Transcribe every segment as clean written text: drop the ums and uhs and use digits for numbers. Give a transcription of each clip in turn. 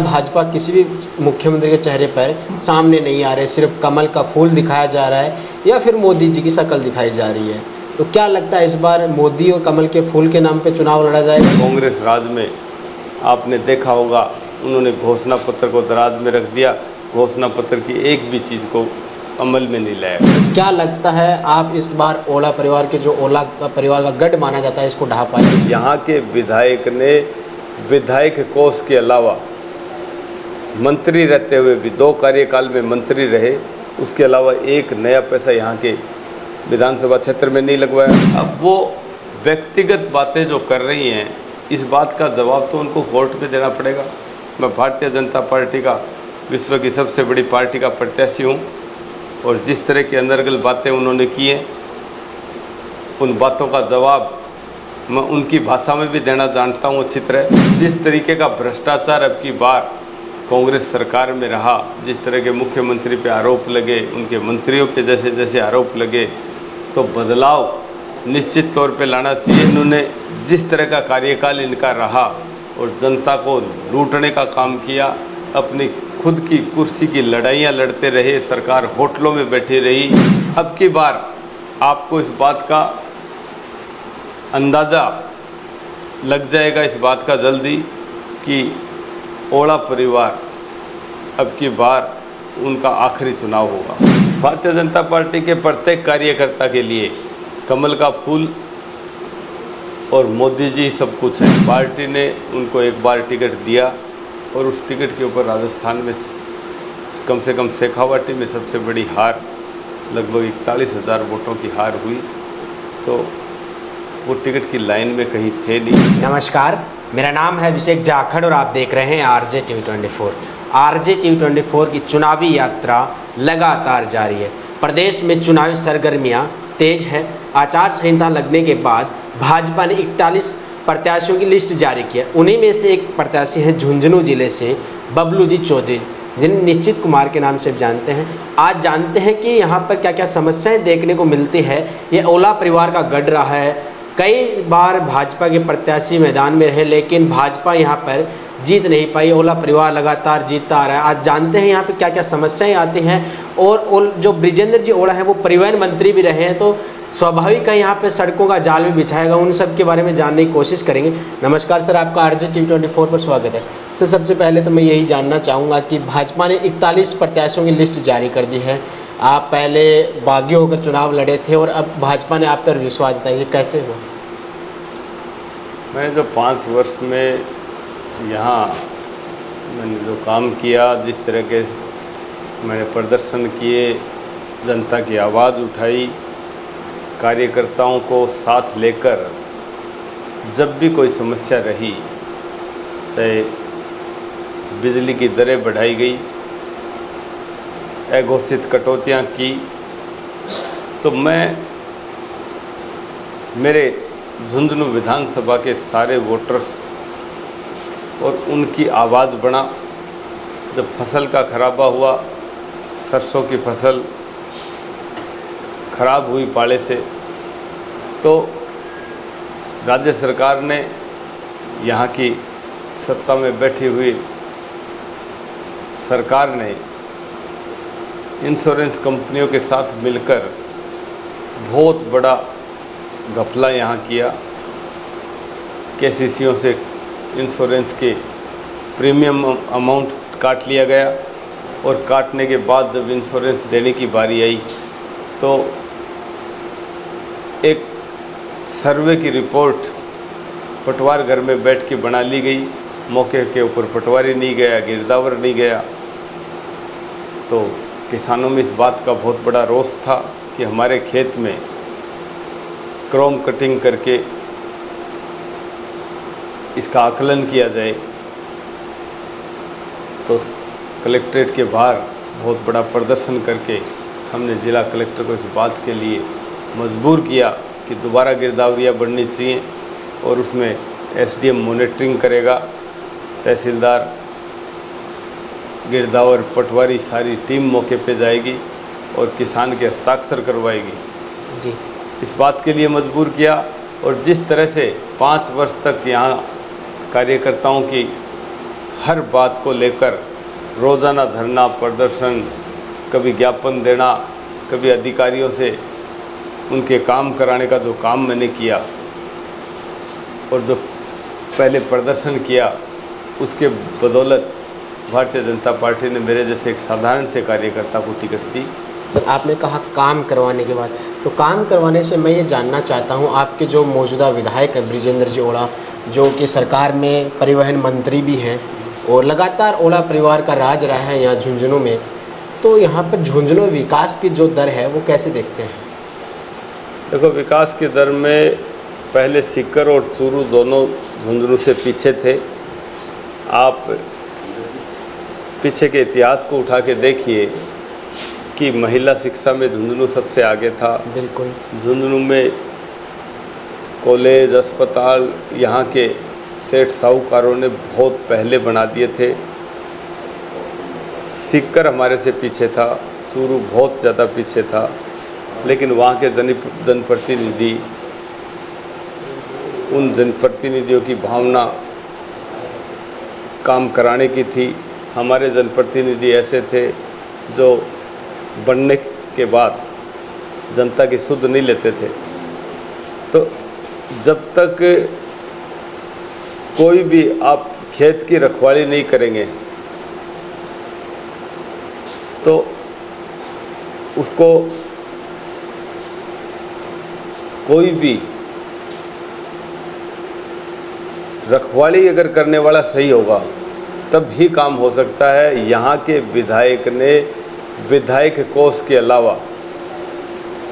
भाजपा किसी भी मुख्यमंत्री के चेहरे पर सामने नहीं आ रहे, सिर्फ कमल का फूल दिखाया जा रहा है या फिर मोदी जी की शक्ल दिखाई जा रही है। तो क्या लगता है इस बार मोदी और कमल के फूल के नाम पे चुनाव लड़ा जाएगा? कांग्रेस राज में आपने देखा होगा, उन्होंने घोषणा पत्र को दराज में रख दिया, घोषणा पत्र की एक भी चीज़ को अमल में नहीं लाया। क्या लगता है आप इस बार ओला परिवार के, जो ओला का परिवार का गढ़ माना जाता है, इसको ढहा पाएंगे? यहाँ के विधायक ने विधायक कोष के अलावा मंत्री रहते हुए भी 2 कार्यकाल में मंत्री रहे, उसके अलावा एक नया पैसा यहाँ के विधानसभा क्षेत्र में नहीं लगवाया। अब वो व्यक्तिगत बातें जो कर रही हैं, इस बात का जवाब तो उनको कोर्ट में देना पड़ेगा। मैं भारतीय जनता पार्टी का, विश्व की सबसे बड़ी पार्टी का प्रत्याशी हूँ, और जिस तरह की अंदरगल बातें उन्होंने की हैं, उन बातों का जवाब मैं उनकी भाषा में भी देना जानता हूँ अच्छी तरह। जिस तरीके का भ्रष्टाचार अब की बार कांग्रेस सरकार में रहा, जिस तरह के मुख्यमंत्री पे आरोप लगे, उनके मंत्रियों पे जैसे जैसे आरोप लगे, तो बदलाव निश्चित तौर पे लाना चाहिए। इन्होंने जिस तरह का कार्यकाल इनका रहा और जनता को लूटने का काम किया, अपनी खुद की कुर्सी की लड़ाइयाँ लड़ते रहे, सरकार होटलों में बैठी रही। अब की बार आपको इस बात का अंदाज़ा लग जाएगा, इस बात का जल्दी, कि ओला परिवार अब की बार उनका आखिरी चुनाव होगा। भारतीय जनता पार्टी के प्रत्येक कार्यकर्ता के लिए कमल का फूल और मोदी जी सब कुछ है। पार्टी ने उनको एक बार टिकट दिया और उस टिकट के ऊपर राजस्थान में कम से कम शेखावाटी में सबसे बड़ी हार, लगभग 41,000 वोटों की हार हुई, तो वो टिकट की लाइन में कहीं थे नहीं। नमस्कार, मेरा नाम है अभिषेक जाखड़ और आप देख रहे हैं आरजे टीवी 24। आरजे टीवी 24 की चुनावी यात्रा लगातार जारी है। प्रदेश में चुनावी सरगर्मियां तेज है। आचार संहिता लगने के बाद भाजपा ने 41 प्रत्याशियों की लिस्ट जारी की है। उन्हीं में से एक प्रत्याशी हैं झुंझुनू जिले से बबलू जी चौधरी, जिन्हें निश्चित कुमार के नाम से जानते हैं। आज जानते हैं कि यहाँ पर क्या क्या समस्याएं देखने को मिलती है। ये ओला परिवार का गढ़ रहा है। कई बार भाजपा के प्रत्याशी मैदान में रहे, लेकिन भाजपा यहाँ पर जीत नहीं पाई। ओला परिवार लगातार जीतता आ रहा है। आज जानते हैं यहाँ पे क्या क्या समस्याएं आती हैं। और जो ब्रिजेंद्र जी ओला है वो परिवहन मंत्री भी रहे हैं, तो स्वाभाविक है यहाँ पे सड़कों का जाल भी बिछाएगा। उन सब के बारे में जानने की कोशिश करेंगे। नमस्कार सर, आपका आरजे टीवी 24 पर स्वागत है। सर, सबसे पहले तो मैं यही जानना चाहूँगा कि भाजपा ने 41 प्रत्याशियों की लिस्ट जारी कर दी है। आप पहले बागी होकर चुनाव लड़े थे और अब भाजपा ने आप पर विश्वास जताया, ये कैसे हुआ? मैंने जो 5 वर्ष में यहाँ मैंने जो काम किया, जिस तरह के मैंने प्रदर्शन किए, जनता की आवाज़ उठाई, कार्यकर्ताओं को साथ लेकर जब भी कोई समस्या रही, चाहे बिजली की दरें बढ़ाई गई, अघोषित कटौतियाँ की, तो मैं मेरे झुंझुनू विधानसभा के सारे वोटर्स और उनकी आवाज़ बना। जब फसल का खराबा हुआ, सरसों की फसल खराब हुई पाले से, तो राज्य सरकार ने, यहाँ की सत्ता में बैठी हुई सरकार ने इंश्योरेंस कंपनियों के साथ मिलकर बहुत बड़ा घपला यहाँ किया। केसीसीओं से इंश्योरेंस के प्रीमियम अमाउंट काट लिया गया, और काटने के बाद जब इंश्योरेंस देने की बारी आई तो एक सर्वे की रिपोर्ट पटवार घर में बैठ के बना ली गई। मौके के ऊपर पटवारी नहीं गया, गिरदावर नहीं गया। तो किसानों में इस बात का बहुत बड़ा रोष था कि हमारे खेत में क्रोम कटिंग करके इसका आकलन किया जाए। तो कलेक्ट्रेट के बाहर बहुत बड़ा प्रदर्शन करके हमने जिला कलेक्टर को इस बात के लिए मजबूर किया कि दोबारा गिरदावरियाँ बढ़नी चाहिए, और उसमें एसडीएम मॉनिटरिंग करेगा, तहसीलदार, गिरदावर, पटवारी, सारी टीम मौके पे जाएगी और किसान के हस्ताक्षर करवाएगी जी। इस बात के लिए मजबूर किया। और जिस तरह से 5 वर्ष तक यहाँ कार्यकर्ताओं की हर बात को लेकर रोज़ाना धरना प्रदर्शन, कभी ज्ञापन देना, कभी अधिकारियों से उनके काम कराने का जो काम मैंने किया और जो पहले प्रदर्शन किया, उसके बदौलत भारतीय जनता पार्टी ने मेरे जैसे एक साधारण से कार्यकर्ता को टिकट दी। सर, आपने कहा काम करवाने के बाद, तो काम करवाने से मैं ये जानना चाहता हूँ, आपके जो मौजूदा विधायक है बृजेंद्र जी ओला, जो कि सरकार में परिवहन मंत्री भी हैं और लगातार ओला परिवार का राज रहा है यहाँ झुंझुनू में, तो यहाँ पर झुंझुनू विकास की जो दर है वो कैसे देखते हैं? देखो, विकास की दर में पहले सीकर और चूरू दोनों झुंझुनू से पीछे थे। आप पीछे के इतिहास को उठा के देखिए कि महिला शिक्षा में झुंझुनू सबसे आगे था। बिल्कुल। झुंझुनू में कॉलेज, अस्पताल यहाँ के सेठ साहूकारों ने बहुत पहले बना दिए थे। सीकर हमारे से पीछे था, चूरू बहुत ज़्यादा पीछे था, लेकिन वहाँ के जनप्रतिनिधि, उन जनप्रतिनिधियों की भावना काम कराने की थी। हमारे जनप्रतिनिधि ऐसे थे जो बनने के बाद जनता की सुध नहीं लेते थे। तो जब तक कोई भी आप खेत की रखवाली नहीं करेंगे तो उसको कोई भी रखवाली अगर करने वाला सही होगा तब ही काम हो सकता है। यहाँ के विधायक ने विधायक कोष के अलावा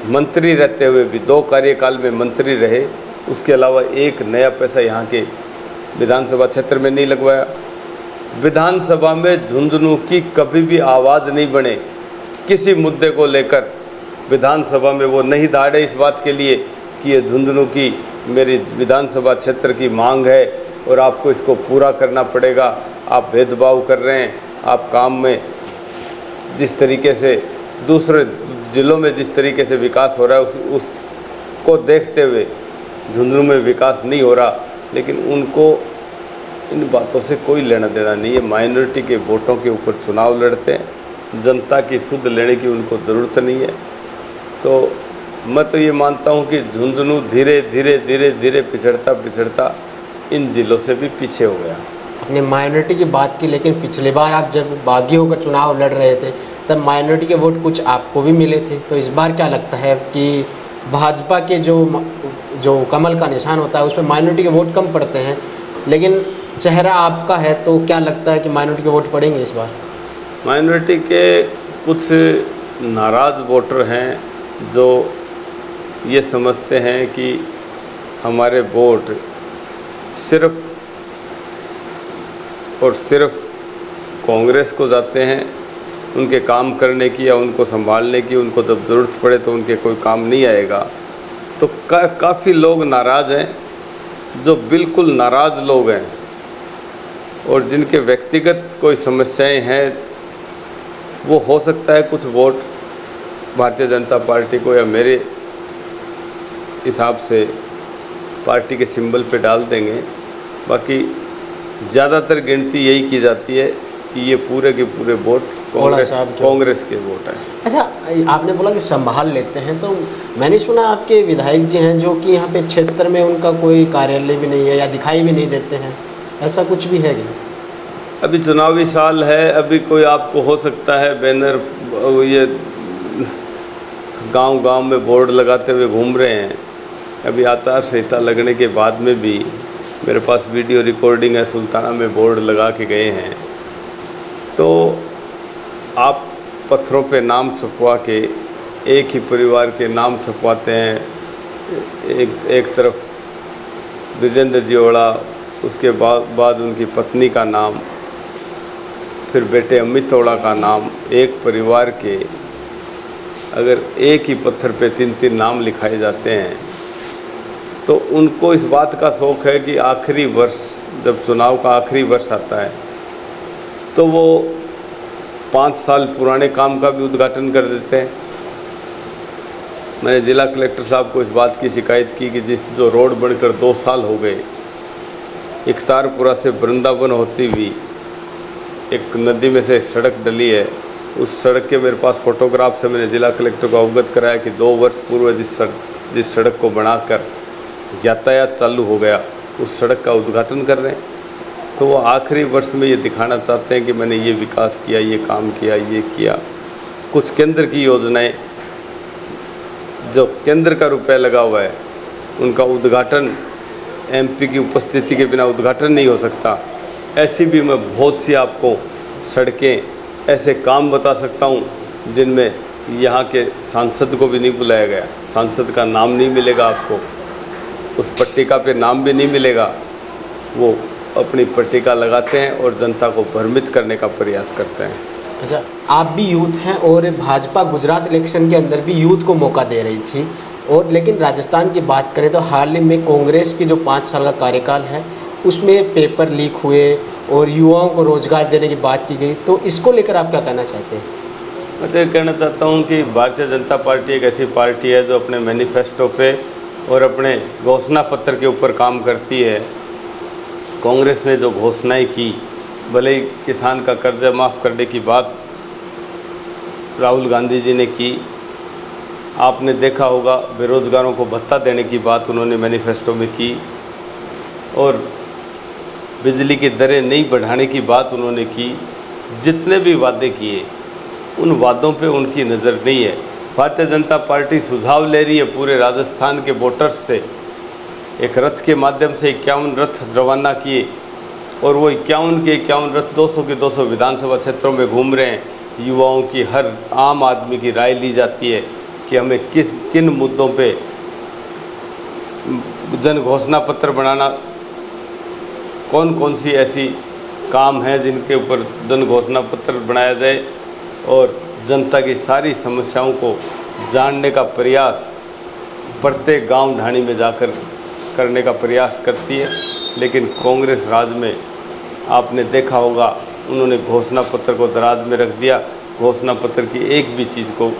मंत्री रहते हुए भी 2 कार्यकाल में मंत्री रहे, उसके अलावा एक नया पैसा यहाँ के विधानसभा क्षेत्र में नहीं लगवाया। विधानसभा में झुंझुनू की कभी भी आवाज़ नहीं बने, किसी मुद्दे को लेकर विधानसभा में वो नहीं दहाड़े इस बात के लिए कि ये झुंझुनू की मेरी विधानसभा क्षेत्र की मांग है और आपको इसको पूरा करना पड़ेगा, आप भेदभाव कर रहे हैं। आप काम में जिस तरीके से दूसरे ज़िलों में जिस तरीके से विकास हो रहा है उसको देखते हुए झुंझुनू में विकास नहीं हो रहा, लेकिन उनको इन बातों से कोई लेना देना नहीं है। माइनॉरिटी के वोटों के ऊपर चुनाव लड़ते हैं, जनता की सुध लेने की उनको ज़रूरत नहीं है। तो मैं तो ये मानता हूँ कि झुंझुनू धीरे धीरे धीरे धीरे पिछड़ता इन ज़िलों से भी पीछे हो गया। अपने माइनॉरिटी की बात की, लेकिन पिछली बार आप जब बागी होकर चुनाव लड़ रहे थे तब माइनॉरिटी के वोट कुछ आपको भी मिले थे, तो इस बार क्या लगता है कि भाजपा के जो कमल का निशान होता है उस पर माइनॉरिटी के वोट कम पड़ते हैं, लेकिन चेहरा आपका है, तो क्या लगता है कि माइनॉरिटी के वोट पड़ेंगे इस बार? माइनॉरिटी के कुछ नाराज़ वोटर हैं जो ये समझते हैं कि हमारे वोट सिर्फ और सिर्फ कांग्रेस को जाते हैं, उनके काम करने की या उनको संभालने की, उनको जब ज़रूरत पड़े तो उनके कोई काम नहीं आएगा। तो काफ़ी लोग नाराज़ हैं, जो बिल्कुल नाराज़ लोग हैं और जिनके व्यक्तिगत कोई समस्याएं हैं, वो हो सकता है कुछ वोट भारतीय जनता पार्टी को या मेरे हिसाब से पार्टी के सिंबल पे डाल देंगे। बाकी ज़्यादातर गिनती यही की जाती है कि ये पूरे के पूरे वोट कांग्रेस के वोट हैं। अच्छा, आपने बोला कि संभाल लेते हैं, तो मैंने सुना आपके विधायक जी हैं जो कि यहाँ पे क्षेत्र में उनका कोई कार्यालय भी नहीं है या दिखाई भी नहीं देते हैं, ऐसा कुछ भी है क्या? अभी चुनावी साल है, अभी कोई आपको हो सकता है बैनर ये गांव में बोर्ड लगाते हुए घूम रहे हैं। अभी आचार संहिता लगने के बाद में भी मेरे पास वीडियो रिकॉर्डिंग है, सुल्ताना में बोर्ड लगा के गए हैं। तो आप पत्थरों पे नाम छपवा के एक ही परिवार के नाम छपवाते हैं, एक तरफ बृजेंद्र जी ओला, उसके बाद उनकी पत्नी का नाम, फिर बेटे अमित ओला का नाम। एक परिवार के अगर एक ही पत्थर पे 3-3 नाम लिखाए जाते हैं तो उनको इस बात का शौक़ है कि आखिरी वर्ष, जब चुनाव का आखिरी वर्ष आता है तो वो 5 साल पुराने काम का भी उद्घाटन कर देते हैं। मैंने जिला कलेक्टर साहब को इस बात की शिकायत की कि जो रोड बनकर 2 साल हो गए, इख्तारपुरा से वृंदावन होती हुई एक नदी में से एक सड़क डली है, उस सड़क के मेरे पास फोटोग्राफ से मैंने जिला कलेक्टर को अवगत कराया कि 2 वर्ष पूर्व जिस सड़क को बनाकर यातायात चालू हो गया, उस सड़क का उद्घाटन कर रहे हैं। तो वो आखिरी वर्ष में ये दिखाना चाहते हैं कि मैंने ये विकास किया, ये काम किया, ये किया। कुछ केंद्र की योजनाएं जो केंद्र का रुपया लगा हुआ है, उनका उद्घाटन एमपी की उपस्थिति के बिना उद्घाटन नहीं हो सकता। ऐसी भी मैं बहुत सी आपको सड़कें, ऐसे काम बता सकता हूँ जिनमें यहाँ के सांसद को भी नहीं बुलाया गया, सांसद का नाम नहीं मिलेगा आपको, उस पट्टिका पे नाम भी नहीं मिलेगा। वो अपनी पट्टिका लगाते हैं और जनता को भ्रमित करने का प्रयास करते हैं। अच्छा, आप भी यूथ हैं और भाजपा गुजरात इलेक्शन के अंदर भी यूथ को मौका दे रही थी, और लेकिन राजस्थान की बात करें तो हाल ही में कांग्रेस की जो 5 साल का कार्यकाल है उसमें पेपर लीक हुए और युवाओं को रोजगार देने की बात की गई, तो इसको लेकर आप क्या कहना चाहते हैं? मैं तो ये कहना चाहता हूँ कि भारतीय जनता पार्टी एक ऐसी पार्टी है जो अपने मैनिफेस्टो पे और अपने घोषणा पत्र के ऊपर काम करती है। कांग्रेस ने जो घोषणाएं की, भले ही किसान का कर्जा माफ़ करने की बात राहुल गांधी जी ने की, आपने देखा होगा बेरोजगारों को भत्ता देने की बात उन्होंने मैनिफेस्टो में की, और बिजली की दरें नहीं बढ़ाने की बात उन्होंने की। जितने भी वादे किए, उन वादों पे उनकी नज़र नहीं है। भारतीय जनता पार्टी सुझाव ले रही है पूरे राजस्थान के वोटर्स से। एक रथ के माध्यम से 51 रथ रवाना किए, और वो 51 के 51 रथ 200 के 200 विधानसभा क्षेत्रों में घूम रहे हैं। युवाओं की, हर आम आदमी की राय ली जाती है कि हमें किन मुद्दों पे जन घोषणा पत्र बनाना, कौन कौन सी ऐसी काम है जिनके ऊपर जन घोषणा पत्र बनाया जाए, और जनता की सारी समस्याओं को जानने का प्रयास प्रत्येक गांव ढाणी में जाकर करने का प्रयास करती है। लेकिन कांग्रेस राज में आपने देखा होगा, उन्होंने घोषणा पत्र को दराज में रख दिया। घोषणा पत्र की एक भी चीज़ को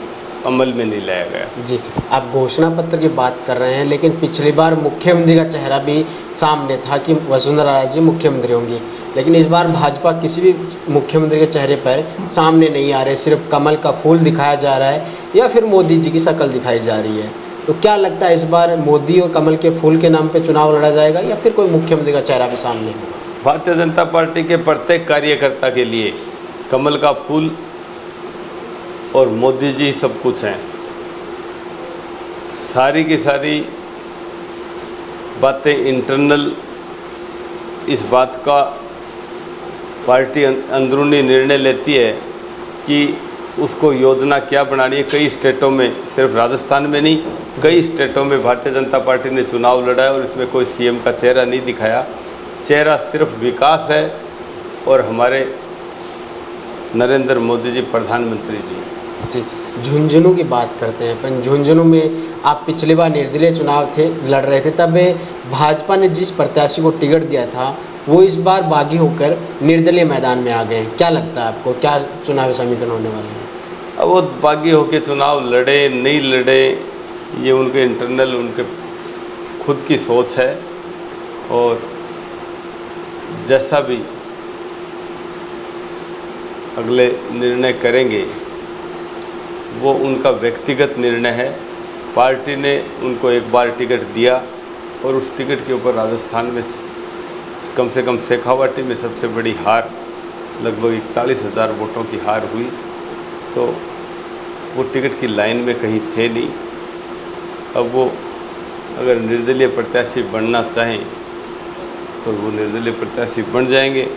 अमल में नहीं लाया गया। जी, आप घोषणा पत्र की बात कर रहे हैं, लेकिन पिछली बार मुख्यमंत्री का चेहरा भी सामने था कि वसुंधरा राजे जी मुख्यमंत्री होंगी, लेकिन इस बार भाजपा किसी भी मुख्यमंत्री के चेहरे पर सामने नहीं आ रहे, सिर्फ कमल का फूल दिखाया जा रहा है या फिर मोदी जी की शक्ल दिखाई जा रही है। तो क्या लगता है, इस बार मोदी और कमल के फूल के नाम पे चुनाव लड़ा जाएगा या फिर कोई मुख्यमंत्री का चेहरा भी सामने होगा? भारतीय जनता पार्टी के प्रत्येक कार्यकर्ता के लिए कमल का फूल और मोदी जी सब कुछ हैं। सारी की सारी बातें इंटरनल, इस बात का पार्टी अंदरूनी निर्णय लेती है कि उसको योजना क्या बनानी है। कई स्टेटों में, सिर्फ राजस्थान में नहीं, कई स्टेटों में भारतीय जनता पार्टी ने चुनाव लड़ा है और इसमें कोई सीएम का चेहरा नहीं दिखाया। चेहरा सिर्फ विकास है और हमारे नरेंद्र मोदी जी प्रधानमंत्री जी। जी, झुंझुनू की बात करते हैं अपन। झुंझुनू में आप पिछली बार निर्दलीय चुनाव लड़ रहे थे, तब भाजपा ने जिस प्रत्याशी को टिकट दिया था वो इस बार बागी होकर निर्दलीय मैदान में आ गए। क्या लगता है आपको, क्या चुनावी समीकरण होने वाले हैं? अब वो बागी होकर चुनाव लड़े नहीं लड़े, ये उनके इंटरनल, उनके खुद की सोच है, और जैसा भी अगले निर्णय करेंगे वो उनका व्यक्तिगत निर्णय है। पार्टी ने उनको एक बार टिकट दिया और उस टिकट के ऊपर राजस्थान में कम से कम शेखावाटी में सबसे बड़ी हार, लगभग 41,000 वोटों की हार हुई। तो वो टिकट की लाइन में कहीं थे नहीं। अब वो अगर निर्दलीय प्रत्याशी बनना चाहें तो वो निर्दलीय प्रत्याशी बन जाएंगे,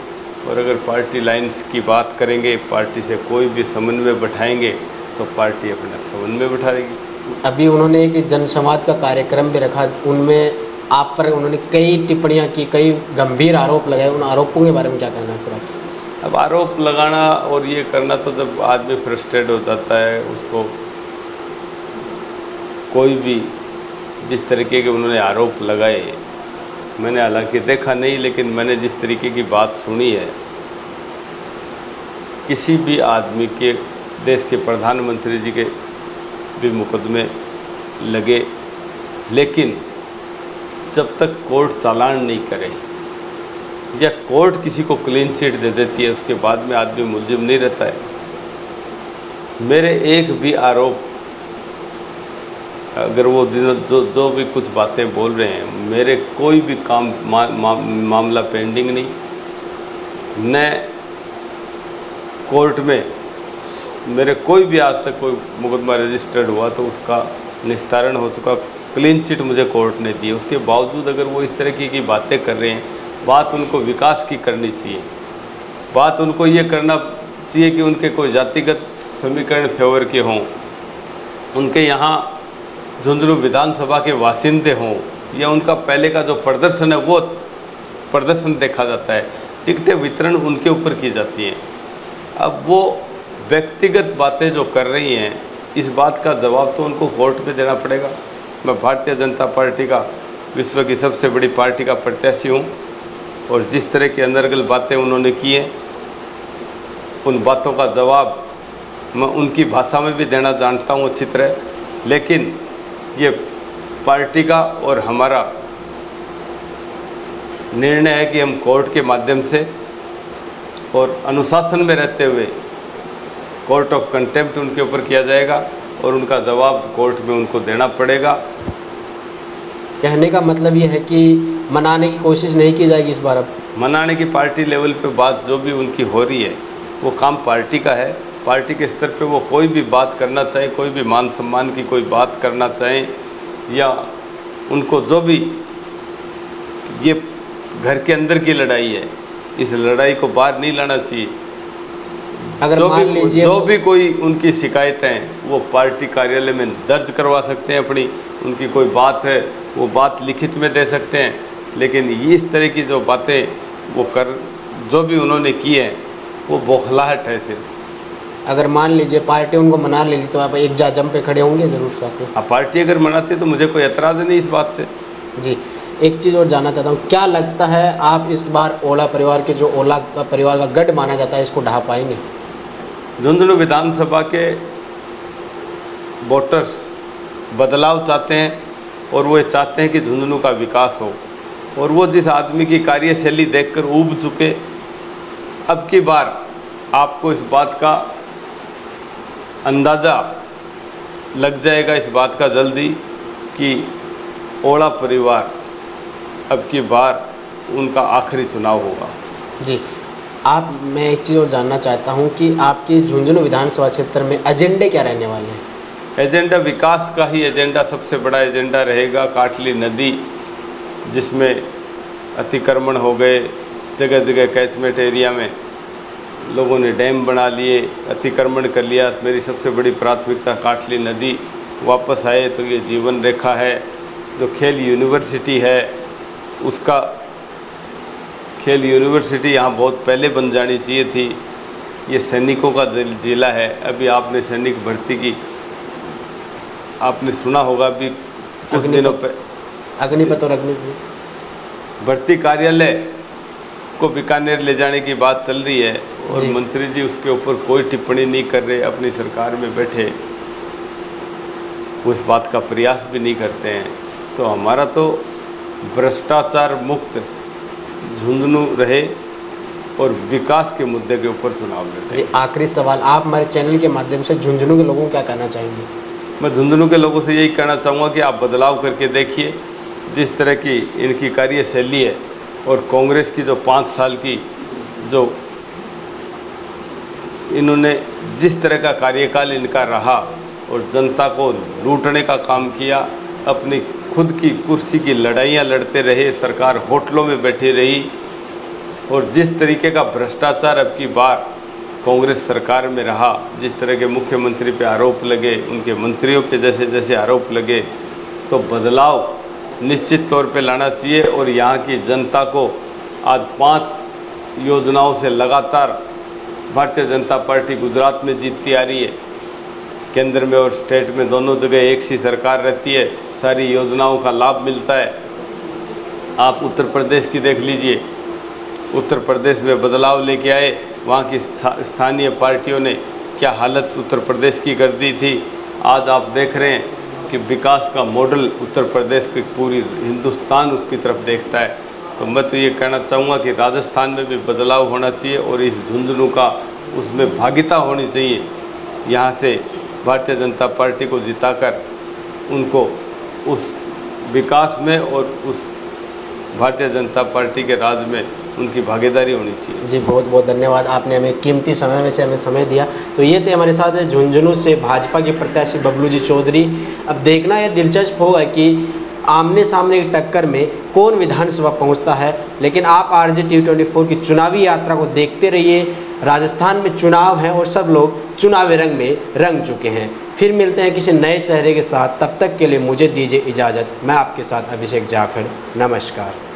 और अगर पार्टी लाइन्स की बात करेंगे, पार्टी से कोई भी समन्वय बैठाएंगे तो पार्टी अपना समन्वय बैठाएगी। अभी उन्होंने एक जनसंवाद का कार्यक्रम भी रखा, उनमें आप पर उन्होंने कई टिप्पणियां की, कई गंभीर आरोप लगाए। उन आरोपों के बारे में क्या कहना है फिर आप? अब आरोप लगाना और ये करना, तो जब आदमी फ्रस्ट्रेट हो जाता है, उसको कोई भी जिस तरीके के उन्होंने आरोप लगाए, मैंने हालांकि देखा नहीं, लेकिन मैंने जिस तरीके की बात सुनी है, किसी भी आदमी के, देश के प्रधानमंत्री जी के भी मुकदमे लगे, लेकिन जब तक कोर्ट चालान नहीं करे या कोर्ट किसी को क्लीन चिट दे देती है, उसके बाद में आदमी मुलजिम नहीं रहता है। मेरे एक भी आरोप, अगर वो जो भी कुछ बातें बोल रहे हैं, मेरे कोई भी मामला पेंडिंग नहीं, न कोर्ट में मेरे कोई भी आज तक कोई मुकदमा रजिस्टर्ड हुआ तो उसका निस्तारण हो चुका, क्लीन चिट मुझे कोर्ट ने दी। उसके बावजूद अगर वो इस तरह की बातें कर रहे हैं, बात उनको विकास की करनी चाहिए, बात उनको ये करना चाहिए कि उनके कोई जातिगत समीकरण फेवर के हों, उनके यहाँ झुंझुनू विधानसभा के वासिंदे हों, या उनका पहले का जो प्रदर्शन है वो प्रदर्शन देखा जाता है, टिकटें वितरण उनके ऊपर की जाती हैं। अब वो व्यक्तिगत बातें जो कर रही हैं, इस बात का जवाब तो उनको कोर्ट में देना पड़ेगा। मैं भारतीय जनता पार्टी का, विश्व की सबसे बड़ी पार्टी का प्रत्याशी हूँ, और जिस तरह की अनर्गल बातें उन्होंने की हैं, उन बातों का जवाब मैं उनकी भाषा में भी देना जानता हूँ अच्छी तरह। लेकिन ये पार्टी का और हमारा निर्णय है कि हम कोर्ट के माध्यम से और अनुशासन में रहते हुए कोर्ट ऑफ कंटेम्प्ट उनके ऊपर किया जाएगा, और उनका जवाब कोर्ट में उनको देना पड़ेगा। कहने का मतलब ये है कि मनाने की कोशिश नहीं की जाएगी इस बार? अब मनाने की पार्टी लेवल पे बात जो भी उनकी हो रही है, वो काम पार्टी का है। पार्टी के स्तर पे वो कोई भी बात करना चाहें, कोई भी मान सम्मान की कोई बात करना चाहें, या उनको जो भी, ये घर के अंदर की लड़ाई है, इस लड़ाई को बाहर नहीं लाना चाहिए। अगर मान लीजिए जो भी कोई उनकी शिकायतें वो पार्टी कार्यालय में दर्ज करवा सकते हैं, अपनी उनकी कोई बात है वो बात लिखित में दे सकते हैं। लेकिन इस तरह की जो बातें वो जो भी उन्होंने की है, वो बौखलाहट है सिर्फ। अगर मान लीजिए पार्टी उनको मना ले ली तो आप एक जम पे खड़े होंगे ज़रूर साथ में? अब पार्टी अगर मनाती तो मुझे कोई एतराज़ नहीं इस बात से। जी, एक चीज़ और जानना चाहता हूँ, क्या लगता है आप इस बार ओला परिवार के, जो ओला का परिवार का गढ़ माना जाता है, इसको ढा पाएंगे? झुंझुनू विधानसभा के वोटर्स बदलाव चाहते हैं, और वो चाहते हैं कि झुंझुनू का विकास हो, और वो जिस आदमी की कार्यशैली देखकर ऊब चुके, अब की बार आपको इस बात का अंदाज़ा लग जाएगा, इस बात का जल्दी, कि ओला परिवार अब की बार उनका आखिरी चुनाव होगा। जी, मैं एक चीज़ और जानना चाहता हूं कि आपकी झुंझुनू विधानसभा क्षेत्र में एजेंडे क्या रहने वाले हैं? एजेंडा विकास का ही एजेंडा सबसे बड़ा एजेंडा रहेगा। काटली नदी जिसमें अतिक्रमण हो गए, जगह जगह कैचमेंट एरिया में लोगों ने डैम बना लिए, अतिक्रमण कर लिया। मेरी सबसे बड़ी प्राथमिकता काटली नदी वापस आए तो ये जीवन रेखा है। जो खेल यूनिवर्सिटी है, उसका खेल यूनिवर्सिटी यहाँ बहुत पहले बन जानी चाहिए थी। ये सैनिकों का जिला है। अभी आपने सैनिक भर्ती की, आपने सुना होगा अभी कुछ दिनों पे अग्निपथ और अग्निवीर भर्ती कार्यालय को बीकानेर ले जाने की बात चल रही है, और मंत्री जी उसके ऊपर कोई टिप्पणी नहीं कर रहे। अपनी सरकार में बैठे वो इस बात का प्रयास भी नहीं करते हैं। तो हमारा तो भ्रष्टाचार मुक्त झुंझुनू रहे और विकास के मुद्दे के ऊपर चुनाव लड़े। जी, आखिरी सवाल, आप हमारे चैनल के माध्यम से झुंझुनू के लोगों को क्या कहना चाहेंगे? मैं झुंझुनू के लोगों से यही कहना चाहूँगा कि आप बदलाव करके देखिए। जिस तरह की इनकी कार्यशैली है, और कांग्रेस की जो 5 साल की जो इन्होंने जिस तरह का कार्यकाल इनका रहा, और जनता को लूटने का काम किया, अपनी खुद की कुर्सी की लड़ाइयाँ लड़ते रहे, सरकार होटलों में बैठी रही, और जिस तरीके का भ्रष्टाचार अब की बार कांग्रेस सरकार में रहा, जिस तरह के मुख्यमंत्री पे आरोप लगे, उनके मंत्रियों पे जैसे जैसे आरोप लगे, तो बदलाव निश्चित तौर पे लाना चाहिए। और यहाँ की जनता को आज 5 योजनाओं से लगातार भारतीय जनता पार्टी गुजरात में जीतती आ रही है। केंद्र में और स्टेट में दोनों जगह एक सी सरकार रहती है, सारी योजनाओं का लाभ मिलता है। आप उत्तर प्रदेश की देख लीजिए, उत्तर प्रदेश में बदलाव लेके आए, वहाँ की स्थानीय पार्टियों ने क्या हालत उत्तर प्रदेश की कर दी थी। आज आप देख रहे हैं कि विकास का मॉडल उत्तर प्रदेश की पूरी हिंदुस्तान उसकी तरफ देखता है। तो मैं तो ये कहना चाहूँगा कि राजस्थान में भी बदलाव होना चाहिए और इस झुंझुनू का उसमें भागीदारी होनी चाहिए। यहाँ से भारतीय जनता पार्टी को जिताकर उनको उस विकास में और उस भारतीय जनता पार्टी के राज में उनकी भागीदारी होनी चाहिए। जी बहुत बहुत धन्यवाद, आपने हमें कीमती समय में से हमें समय दिया। तो ये थे हमारे साथ झुंझुनू से भाजपा के प्रत्याशी बबलू जी चौधरी। अब देखना यह दिलचस्प होगा कि आमने सामने की टक्कर में कौन विधानसभा पहुंचता है। लेकिन आप RJ T24 की चुनावी यात्रा को देखते रहिए। राजस्थान में चुनाव है और सब लोग चुनावी रंग में रंग चुके हैं। फिर मिलते हैं किसी नए चेहरे के साथ, तब तक के लिए मुझे दीजिए इजाज़त। मैं आपके साथ अभिषेक जाखड़, नमस्कार।